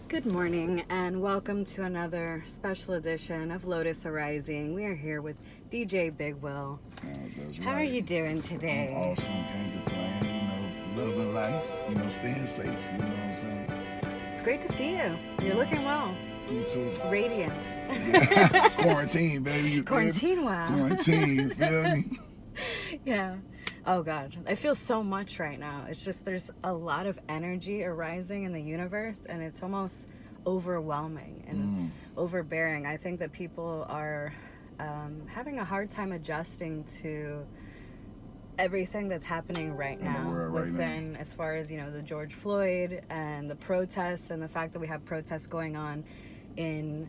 Good morning and welcome to another special edition of Lotus Arising. We are here with DJ Big Will. That's How right. are you doing today? I'm awesome, can't complain, loving life, staying safe, you know what I'm saying? It's great to see you. You're looking well. You too. Radiant. Yeah. Quarantine, baby. You Quarantine, wow. Quarantine, you feel me? Yeah. Oh God, I feel so much right now. It's just there's a lot of energy arising in the universe and it's almost overwhelming and overbearing. I think that people are having a hard time adjusting to everything that's happening right now within, as far as, the George Floyd and the protests and the fact that we have protests going on in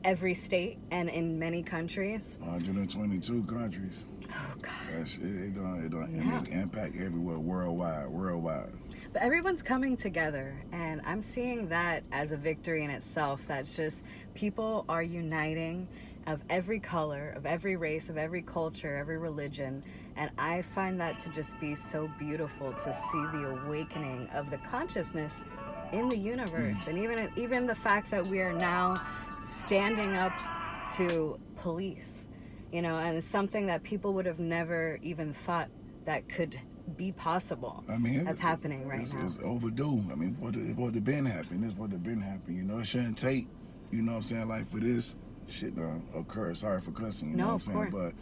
every state and in many countries. 122 countries. Oh God. It don't impact everywhere, worldwide. But everyone's coming together, and I'm seeing that as a victory in itself. That's just people are uniting, of every color, of every race, of every culture, every religion. And I find that to just be so beautiful to see the awakening of the consciousness in the universe. And even the fact that we are now standing up to police, and it's something that people would have never even thought that could be possible. That's happening right now. It's overdue. What had been happening is what had been happening. It shouldn't take, like for this shit to occur. Sorry for cussing, No, of course. But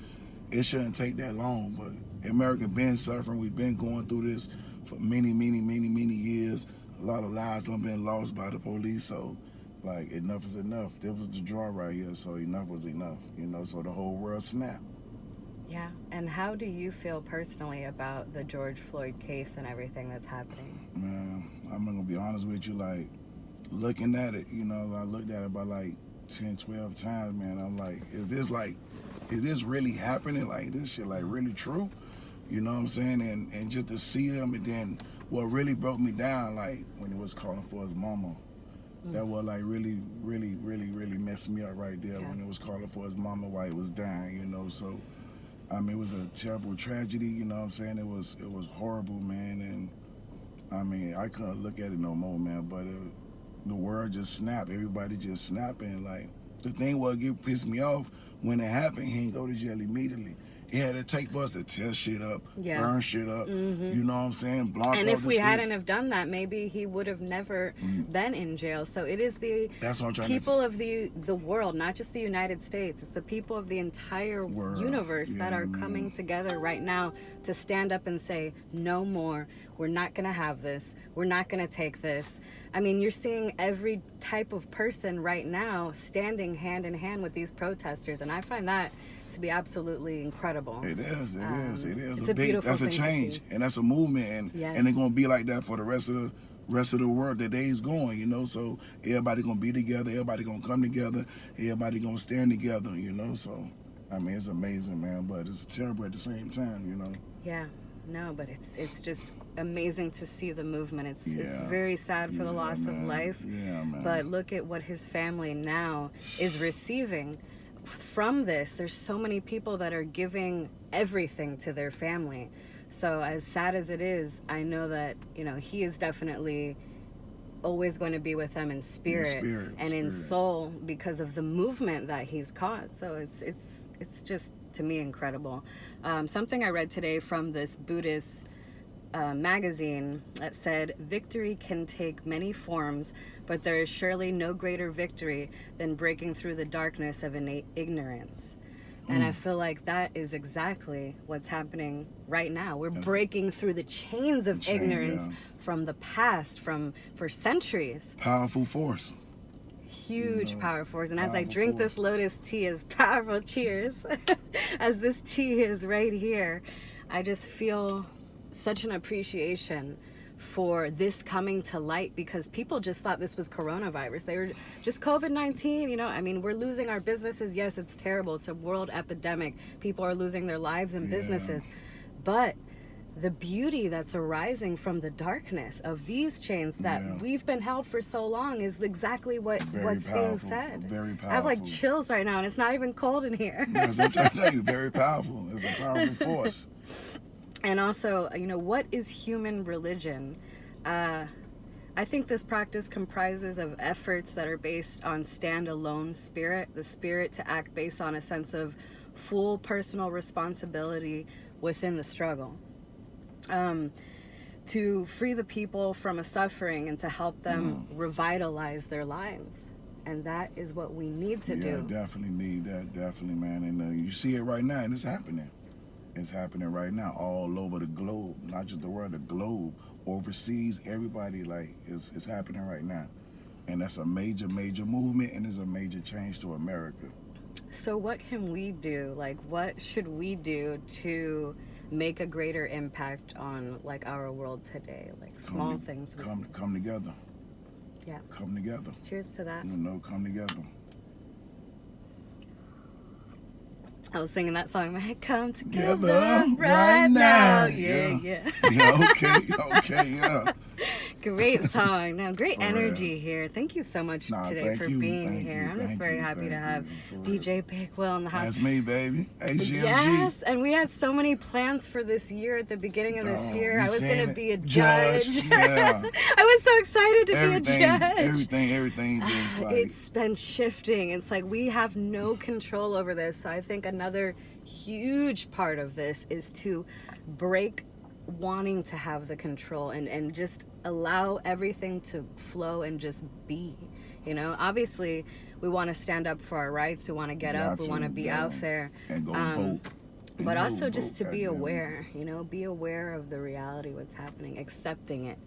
it shouldn't take that long. But America been suffering. We've been going through this for many years. A lot of lives have been lost by the police. So, enough is enough. There was the draw right here. So enough was enough. So the whole world snapped. Yeah. And how do you feel personally about the George Floyd case and everything that's happening? Man, I'm gonna be honest with you. Looking at it, I looked at it about 10, 12 times, man. I'm like, is this really happening? This shit really true? You know what I'm saying? And just to see him, and then what really broke me down, when he was calling for his mama. That was really messed me up right there. When it was calling for his mama while he was dying, So it was a terrible tragedy, you know what I'm saying? It was horrible, man. And I couldn't look at it no more, man. But the world just snapped. Everybody just snapping. The thing pissed me off when it happened. He didn't go to jail immediately. He had to take for us to tear shit up, burn shit up. You know what I'm saying? Block and off if the we streets. hadn't have done that, maybe he would have never been in jail. So it is the people of the world, not just the United States. It's the people of the entire universe that are coming together right now to stand up and say, no more. We're not going to have this. We're not going to take this. You're seeing every type of person right now standing hand in hand with these protesters. And I find that to be absolutely incredible. It is. It's a beautiful that's a thing change, to see. and that's a movement, and it's gonna be like that for the rest of the world. The day's going, So everybody gonna be together. Everybody gonna come together. Everybody gonna stand together, So it's amazing, man, but it's terrible at the same time, Yeah. No, but it's just amazing to see the movement. It's very sad for the loss of life. Yeah, man. But look at what his family now is receiving from this. There's so many people that are giving everything to their family. So as sad as it is, I know that, he is definitely always going to be with them in spirit in soul because of the movement that he's caused. So it's just, to me, incredible. Something I read today from this Buddhist magazine that said, victory can take many forms, but there is surely no greater victory than breaking through the darkness of innate ignorance. And I feel like that is exactly what's happening right now. We're breaking through the chains of ignorance from the past, for centuries. Powerful force. Huge power force. And as I drink this Lotus tea, as powerful cheers, as this tea is right here, I just feel such an appreciation for this coming to light, because people just thought this was coronavirus. They were just COVID-19, we're losing our businesses. Yes, it's terrible. It's a world epidemic. People are losing their lives and businesses. But the beauty that's arising from the darkness of these chains that we've been held for so long is exactly what's being said. Very powerful. I have chills right now, and it's not even cold in here. That's what I'm trying to tell you. Very powerful. It's a powerful force. And also, what is human religion? I think this practice comprises of efforts that are based on standalone spirit, the spirit to act based on a sense of full personal responsibility within the struggle. To free the people from a suffering and to help them revitalize their lives. And that is what we need to do. Yeah, definitely need that. Definitely, man. And you see it right now, and it's happening. It's happening right now all over the globe, not just the world, the globe, overseas, everybody, like, it's happening right now. And that's a major, major movement, and it's a major change to America. So what can we do? Like, what should we do to make a greater impact on, like, our world today? Like, small things. Come together. Yeah. Come together. Cheers to that. You know, come together. I was singing that song in my head. Come Together together right now. Yeah. Yeah, okay, yeah. Great song. Now, great For energy real. here. Thank you so much today thank for you, being thank here. you, I'm just thank very you, happy to thank have you, for DJ Big Will in the house. That's me, baby. HGMG. Yes, and we had so many plans for this year. At the beginning of this year, you I was saying going to it? be a judge. Yeah. I was so excited to be a judge. Everything just like... It's been shifting. It's like we have no control over this. So I think another huge part of this is to break wanting to have the control and just allow everything to flow and just be. You know, obviously we want to stand up for our rights, we want to get up, we want to be out there and go vote. But also just to be aware, you know, be aware of the reality, what's happening, accepting it.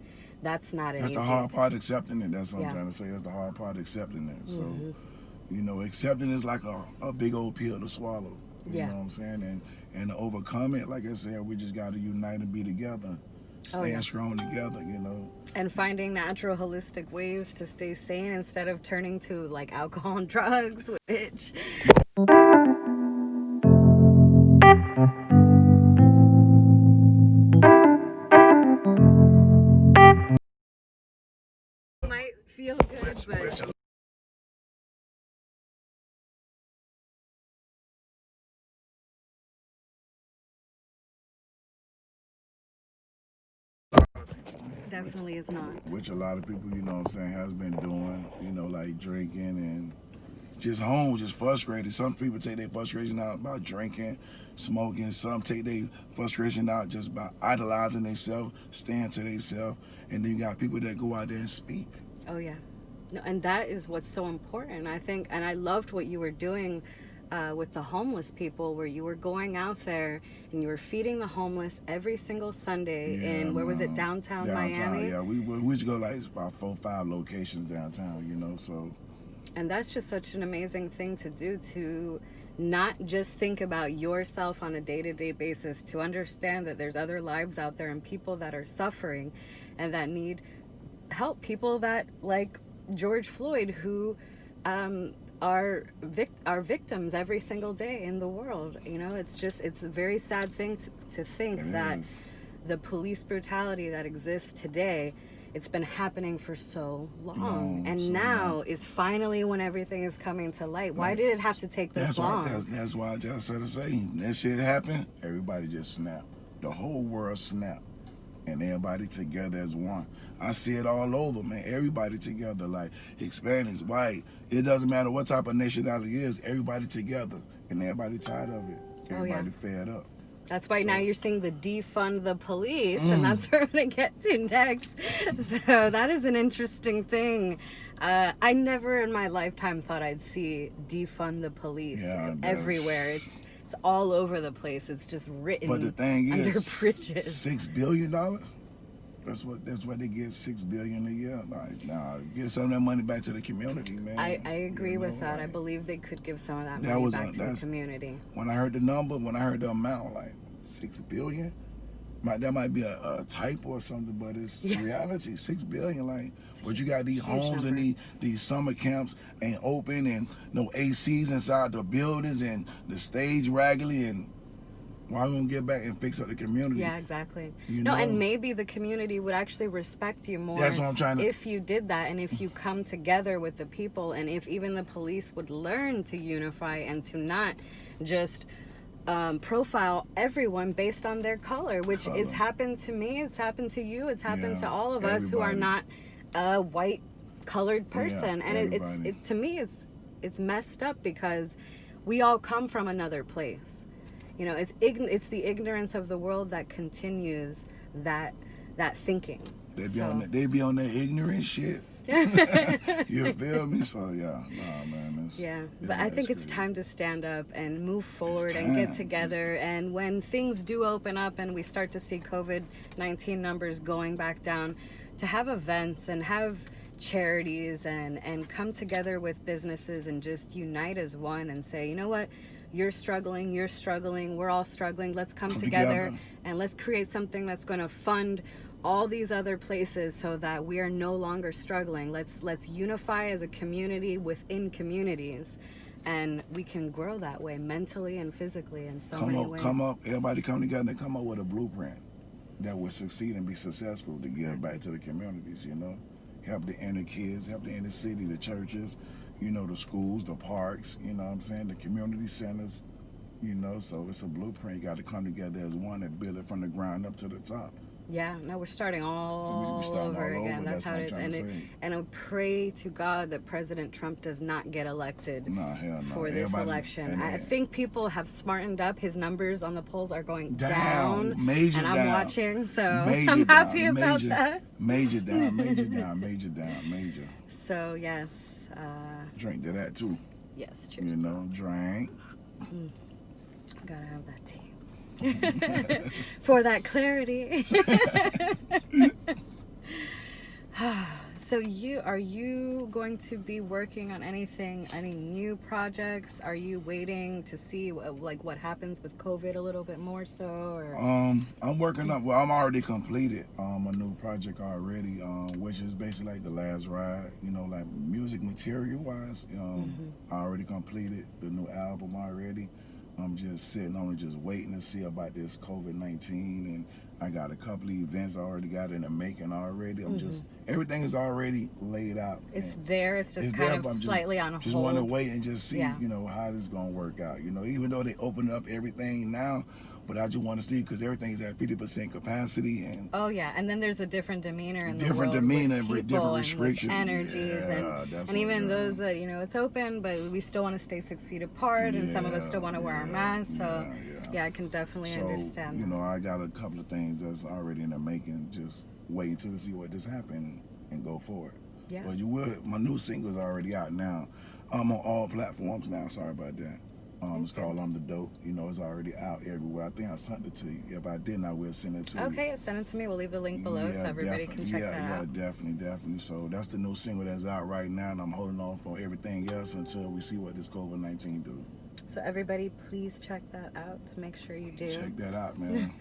That's not That's easy. the hard part, accepting it. That's what I'm trying to say. That's the hard part, accepting it. So, you know, accepting is like a big old pill to swallow. You know what I'm saying? And to overcome it, like I said, we just got to unite and be together. Staying strong together, you know. And finding natural, holistic ways to stay sane instead of turning to, like, alcohol and drugs, which... might feel good, but... definitely is not. Which a lot of people, you know what I'm saying, has been doing, you know, like drinking and just home, just frustrated. Some people take their frustration out by drinking, smoking. Some take their frustration out just by idolizing themselves, staying to themselves. And then you got people that go out there and speak. Oh, yeah. No, and that is what's so important, I think. And I loved what you were doing with the homeless people, where you were going out there and you were feeding the homeless every single Sunday in, where was it, downtown Miami? Yeah, we used to go like about 4 or 5 locations downtown, you know, so. And that's just such an amazing thing to do, to not just think about yourself on a day-to-day basis, to understand that there's other lives out there and people that are suffering and that need help. People that, like George Floyd, who are victims every single day in the world. You know, it's a very sad thing to think that the police brutality that exists today, it's been happening for so long, and now is finally when everything is coming to light. Why did it have to take this long? That's why I just started saying that shit happened. Everybody just snapped. The whole world snapped, and everybody together as one. I see it all over, man. Everybody together, like Hispanics, white. It doesn't matter what type of nationality it is. Everybody together, and everybody tired of it. Everybody fed up. That's why now you're seeing the defund the police, and that's what we're going to get to next. So that is an interesting thing. I never in my lifetime thought I'd see defund the police everywhere. It's all over the place. It's just written but the thing under is, bridges. $6 billion? That's what they get, $6 billion a year. Like, nah, get some of that money back to the community, man. I agree with that. I believe they could give some of that money back to the community. When I heard the number, when I heard the amount, like $6 billion, that might be a typo or something, but it's reality. $6 billion, like, but you got these homes and these summer camps ain't open, and no ACs inside the buildings, and the stage raggedy, and why we don't get back and fix up the community? Yeah, exactly. You know? And maybe the community would actually respect you more. That's what I'm trying to... if you did that, and if you come together with the people, and if even the police would learn to unify and to not just profile everyone based on their color, which has happened to me, it's happened to you, it's happened to all of us who are not a white colored person. Yeah, And everybody. to me, it's messed up because we all come from another place. You know, it's the ignorance of the world that continues that thinking. They be on that ignorant shit. You feel me? So yeah, nah, man. But I think it's time to stand up and move forward and get together. And when things do open up and we start to see COVID-19 numbers going back down, to have events and have charities and come together with businesses and just unite as one and say, you know what? You're struggling, we're all struggling. Let's come together and let's create something that's going to fund all these other places so that we are no longer struggling. Let's unify as a community within communities, and we can grow that way mentally and physically in so many ways. Everybody come together and come up with a blueprint that will succeed and be successful to give back to the communities, you know. Help the inner kids, help the inner city, the churches, you know, the schools, the parks, you know what I'm saying, the community centers, you know. So it's a blueprint. You got to come together as one and build it from the ground up to the top. Yeah, no, we're starting all over again. That's how it is. And I pray to God that President Trump does not get elected for this election. I think people have smartened up. His numbers on the polls are going down. Major and I'm down. watching, so major I'm happy down, about that. Major down, major down, major down, major. So, yes. Drink to that, too. Yes, cheers. You know, drink. Gotta have that tea. For that clarity. So are you going to be working on any new projects? Are you waiting to see what happens with COVID a little bit more so? Or? I'm working up. Well, I'm already completed a new project already, which is basically like the last ride. You know, like music material wise. I already completed the new album already. I'm just sitting on it, just waiting to see about this COVID-19, and I got a couple of events I already got in the making already. Everything is already laid out. It's there. It's just kind of slightly on hold. Just want to wait and just see, you know, how this is going to work out. You know, even though they open up everything now, but I just want to see because everything is at 50% capacity. And oh, yeah. And then there's a different demeanor in the world. Different demeanor with different restrictions. And energies. And even those that, you know, it's open, but we still want to stay 6 feet apart. And some of us still want to wear our masks. So, I can definitely understand. You know, I got a couple of things that's already in the making. Just waiting to see what just happened and go forward. Yeah. But my new single's already out now. I'm on all platforms now. Sorry about that. It's called I'm the Dope. You know, it's already out everywhere. I think I sent it to you. If I didn't, I will send it to you. Okay, send it to me. We'll leave the link below so everybody can check that out. Yeah, definitely. So that's the new single that's out right now, and I'm holding on for everything else until we see what this COVID-19 do. So everybody, please check that out. Make sure you do. Check that out, man.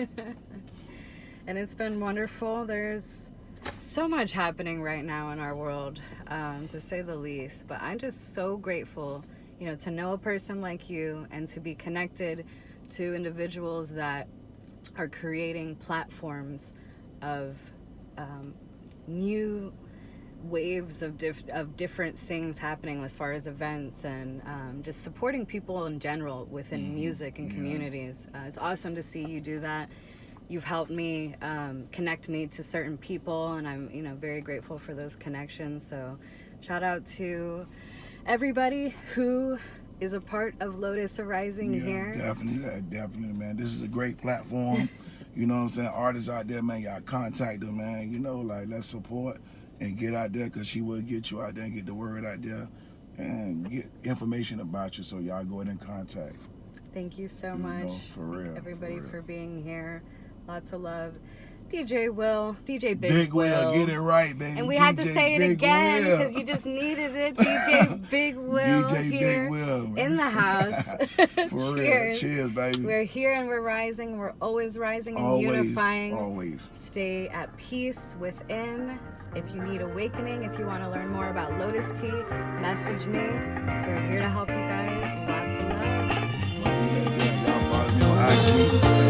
And it's been wonderful. There's so much happening right now in our world, to say the least. But I'm just so grateful, you know, to know a person like you and to be connected to individuals that are creating platforms of new waves of different things happening as far as events and just supporting people in general within music and communities. It's awesome to see you do that. You've helped me connect me to certain people, and I'm, you know, very grateful for those connections. So shout out to everybody who is a part of Lotus Arising here. Definitely, man. This is a great platform. You know what I'm saying? Artists out there, man, y'all contact them, man. You know, like, let's support and get out there, because she will get you out there and get the word out there and get information about you, so y'all go ahead and contact. Thank you so much. For real. Everybody for being here. Lots of love. DJ Will, DJ Big Will, get it right, baby. And we DJ had to say it Big again Will. because you just needed it. DJ Big Will DJ here Big Will, man. in the house. For Cheers. real. Cheers, baby. We're here and we're rising. We're always rising and unifying. Always. Stay at peace within. If you need awakening, if you want to learn more about Lotus Tea, message me. We're here to help you guys. Lots of love. Y'all follow me on IG.